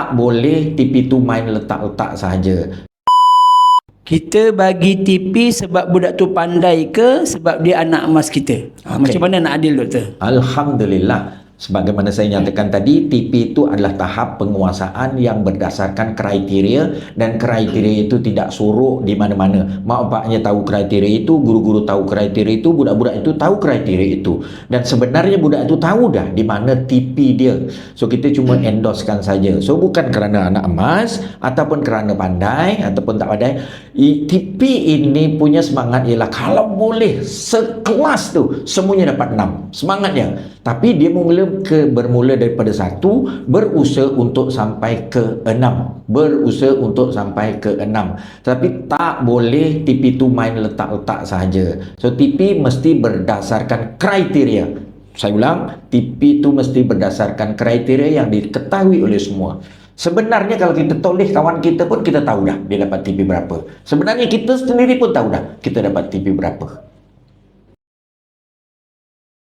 tak boleh TV tu main letak-letak sahaja. Kita bagi TV sebab budak tu pandai ke sebab dia anak emas kita? Macam mana nak adil, doktor? Alhamdulillah. Sebagaimana saya nyatakan tadi, TP itu adalah tahap penguasaan yang berdasarkan kriteria, dan kriteria itu tidak sorok di mana-mana. Mak bapaknya tahu kriteria itu, guru-guru tahu kriteria itu, budak-budak itu tahu kriteria itu. Dan sebenarnya budak itu tahu dah di mana TP dia. So kita cuma endorsekan saja. So bukan kerana anak emas ataupun kerana pandai ataupun tak pandai. TP ini punya semangat ialah kalau boleh sekelas tu semuanya dapat 6. Semangatnya. Tapi dia bermula daripada 1, berusaha untuk sampai ke 6. Berusaha untuk sampai ke 6. Tapi tak boleh TP tu main letak-letak sahaja. So TP mesti berdasarkan kriteria. Saya ulang, TP tu mesti berdasarkan kriteria yang diketahui oleh semua. Sebenarnya kalau kita toleh kawan kita pun kita tahu dah dia dapat TP berapa. Sebenarnya kita sendiri pun tahu dah kita dapat TP berapa.